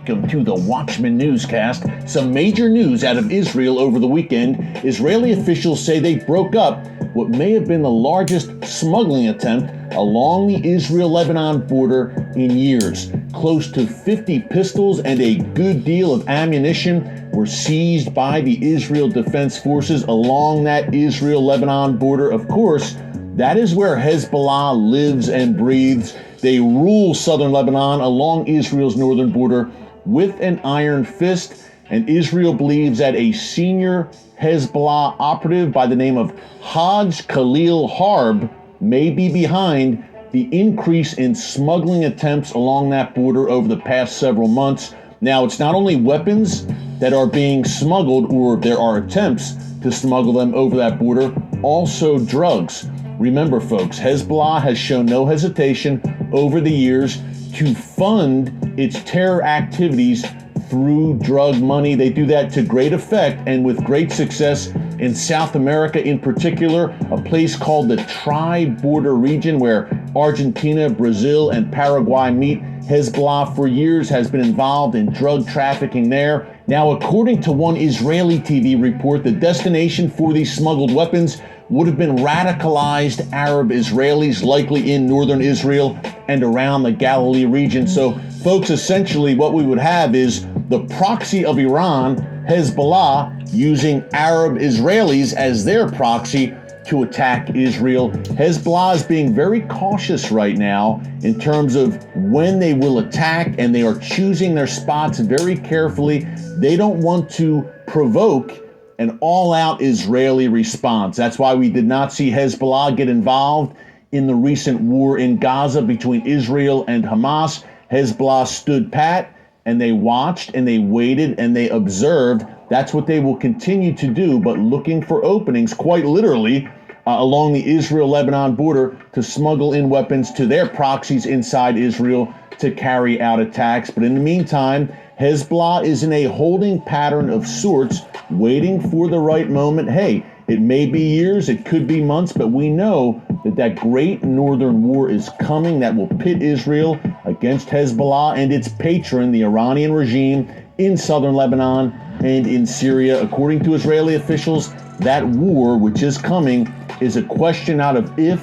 Welcome to the Watchman Newscast. Some major news out of Israel over the weekend. Israeli officials say they broke up what may have been the largest smuggling attempt along the Israel-Lebanon border in years. Close to 50 pistols and a good deal of ammunition were seized by the Israel Defense Forces along that Israel-Lebanon border. Of course, that is where Hezbollah lives and breathes. They rule southern Lebanon along Israel's northern border with an iron fist, and Israel believes that a senior Hezbollah operative by the name of Haj Khalil Harb may be behind the increase in smuggling attempts along that border over the past several months. Now, it's not only weapons that are being smuggled, or there are attempts to smuggle them over that border, also drugs. Remember, folks, Hezbollah has shown no hesitation over the years to fund its terror activities through drug money. They do that to great effect and with great success in South America, in particular, a place called the Tri-Border region where Argentina, Brazil, and Paraguay meet. Hezbollah for years has been involved in drug trafficking there. Now, according to one Israeli TV report, the destination for these smuggled weapons would have been radicalized Arab Israelis, likely in northern Israel and around the Galilee region. So, folks, essentially what we would have is the proxy of Iran, Hezbollah, using Arab Israelis as their proxy to attack Israel. Hezbollah is being very cautious right now in terms of when they will attack, and they are choosing their spots very carefully. They don't want to provoke an all-out Israeli response. That's why we did not see Hezbollah get involved in the recent war in Gaza between Israel and Hamas. Hezbollah stood pat, and they watched, and they waited, and they observed. That's what they will continue to do, but looking for openings, quite literally, along the Israel-Lebanon border to smuggle in weapons to their proxies inside Israel to carry out attacks. But in the meantime, Hezbollah is in a holding pattern of sorts, waiting for the right moment. Hey, it may be years, it could be months, but we know that great northern war is coming that will pit Israel against Hezbollah and its patron, the Iranian regime, in southern Lebanon and in Syria. According to Israeli officials, that war, which is coming, is a question not of if,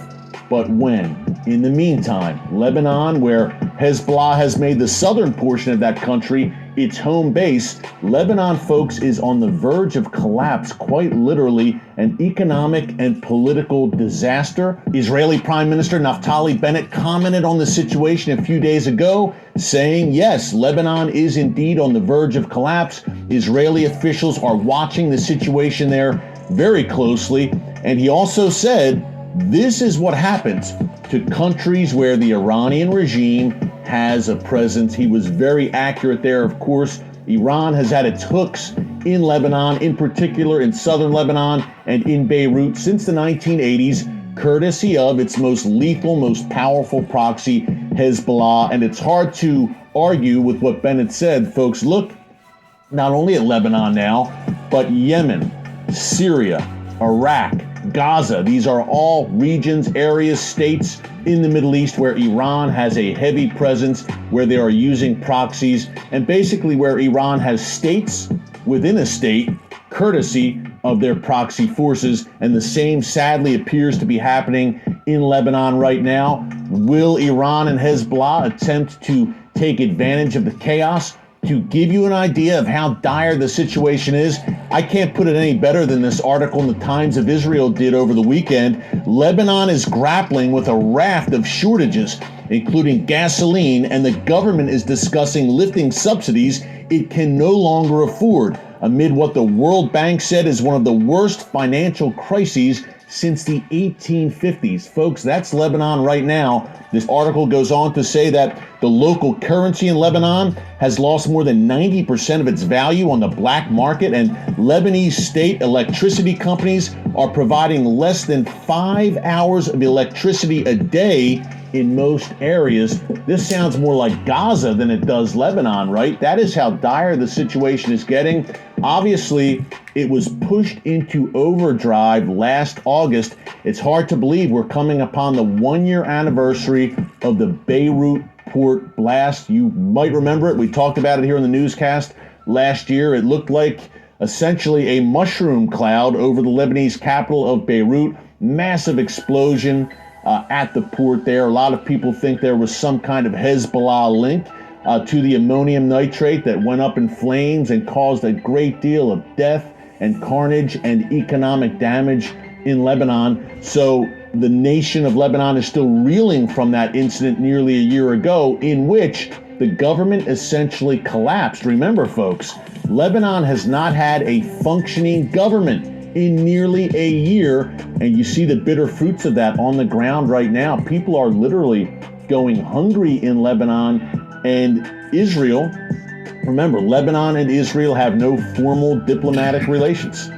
but when. In the meantime, Lebanon, where Hezbollah has made the southern portion of that country its home base, Lebanon, folks, is on the verge of collapse, quite literally, an economic and political disaster. Israeli Prime Minister Naftali Bennett commented on the situation a few days ago, saying, yes, Lebanon is indeed on the verge of collapse. Israeli officials are watching the situation there very closely. And he also said, this is what happens to countries where the Iranian regime has a presence. He was very accurate there. Of course, Iran has had its hooks in Lebanon, in particular in southern Lebanon and in Beirut since the 1980s, courtesy of its most lethal, most powerful proxy, Hezbollah. And it's hard to argue with what Bennett said. Folks, look not only at Lebanon now, but Yemen, Syria, Iraq, Gaza. These are all regions, areas, states in the Middle East where Iran has a heavy presence, where they are using proxies, and basically where Iran has states within a state, courtesy of their proxy forces. And the same sadly appears to be happening in Lebanon right now. Will Iran and Hezbollah attempt to take advantage of the chaos? To give you an idea of how dire the situation is, I can't put it any better than this article in the Times of Israel did over the weekend. Lebanon is grappling with a raft of shortages, including gasoline, and the government is discussing lifting subsidies it can no longer afford, amid what the World Bank said is one of the worst financial crises since the 1850s. Folks, that's Lebanon right now. This article goes on to say that the local currency in Lebanon has lost more than 90% of its value on the black market, and Lebanese state electricity companies are providing less than 5 hours of electricity a day in most areas. This sounds more like Gaza than it does Lebanon, right? That is how dire the situation is getting. Obviously, it was pushed into overdrive last August. It's hard to believe we're coming upon the 1-year anniversary of the Beirut port blast. You might remember it. We talked about it here in the newscast last year. It looked like essentially a mushroom cloud over the Lebanese capital of Beirut. Massive explosion at the port there. A lot of people think there was some kind of Hezbollah link to the ammonium nitrate that went up in flames and caused a great deal of death and carnage and economic damage in Lebanon. So the nation of Lebanon is still reeling from that incident nearly a year ago, in which the government essentially collapsed. Remember, folks, Lebanon has not had a functioning government in nearly a year, and you see the bitter fruits of that on the ground right now. People are literally going hungry in Lebanon, and Israel, remember, Lebanon and Israel have no formal diplomatic relations.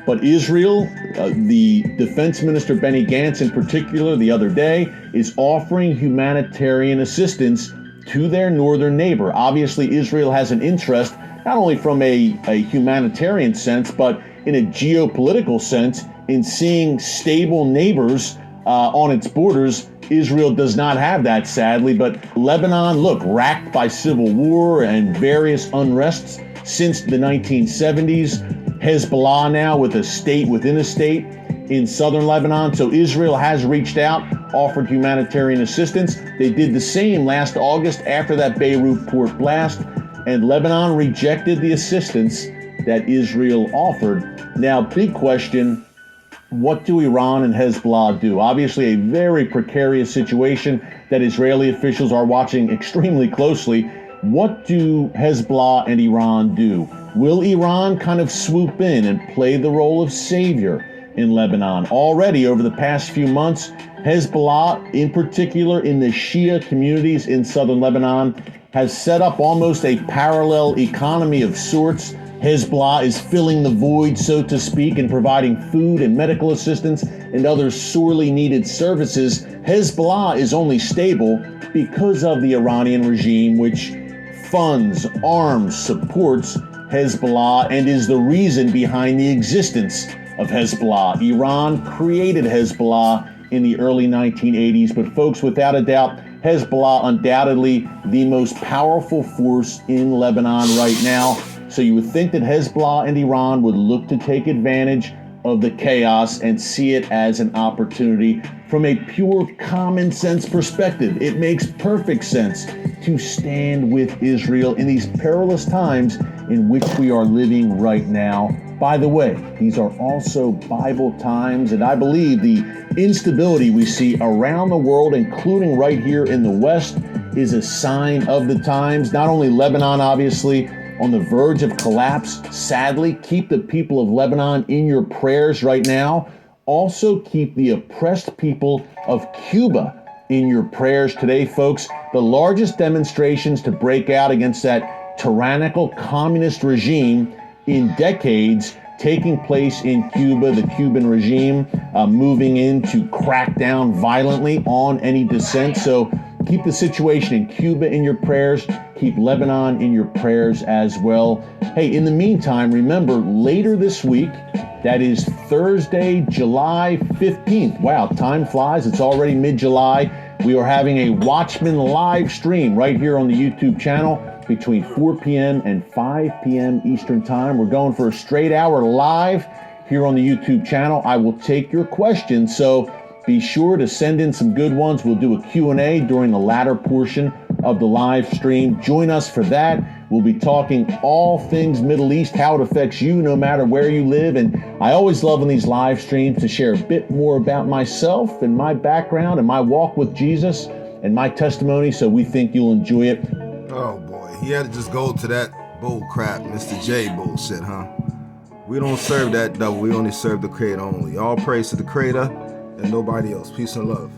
But Israel, the defense minister Benny Gantz in particular the other day, is offering humanitarian assistance to their northern neighbor. Obviously, Israel has an interest, not only from a humanitarian sense, but in a geopolitical sense, in seeing stable neighbors on its borders. Israel does not have that, sadly, but Lebanon, look, racked by civil war and various unrests since the 1970s. Hezbollah now with a state within a state in southern Lebanon. So Israel has reached out, offered humanitarian assistance. They did the same last August after that Beirut port blast, and Lebanon rejected the assistance that Israel offered. Now, big question, what do Iran and Hezbollah do? Obviously, a very precarious situation that Israeli officials are watching extremely closely. What do Hezbollah and Iran do? Will Iran kind of swoop in and play the role of savior in Lebanon? Already over the past few months, Hezbollah, in particular in the Shia communities in southern Lebanon, has set up almost a parallel economy of sorts. Hezbollah is filling the void, so to speak, and providing food and medical assistance and other sorely needed services. Hezbollah is only stable because of the Iranian regime, which funds, arms, supports Hezbollah, and is the reason behind the existence of Hezbollah. Iran created Hezbollah in the early 1980s, but folks, without a doubt, Hezbollah undoubtedly the most powerful force in Lebanon right now. So you would think that Hezbollah and Iran would look to take advantage of the chaos and see it as an opportunity. From a pure common sense perspective, it makes perfect sense to stand with Israel in these perilous times in which we are living right now. By the way, these are also Bible times, and I believe the instability we see around the world, including right here in the West, is a sign of the times. Not only Lebanon, obviously, on the verge of collapse. Sadly, keep the people of Lebanon in your prayers right now. Also, keep the oppressed people of Cuba in your prayers today, folks. The largest demonstrations to break out against that tyrannical communist regime in decades taking place in Cuba, the Cuban regime moving in to crack down violently on any dissent. So keep the situation in Cuba in your prayers. Keep Lebanon in your prayers as well. Hey, in the meantime, remember, later this week, that is Thursday, July 15th. Wow, time flies. It's already mid-July. We are having a Watchman live stream right here on the YouTube channel between 4 p.m. and 5 p.m. Eastern Time. We're going for a straight hour live here on the YouTube channel. I will take your questions, so be sure to send in some good ones. We'll do a Q&A during the latter portion of the live stream. Join us for that. We'll be talking all things Middle East, how it affects you no matter where you live. And I always love in these live streams to share a bit more about myself and my background and my walk with Jesus and my testimony, so we think you'll enjoy it. Oh boy, he had to just go to that bull crap, Mr. J bullshit, huh? We don't serve that devil, we only serve the Creator only. All praise to the Creator and nobody else. Peace and love.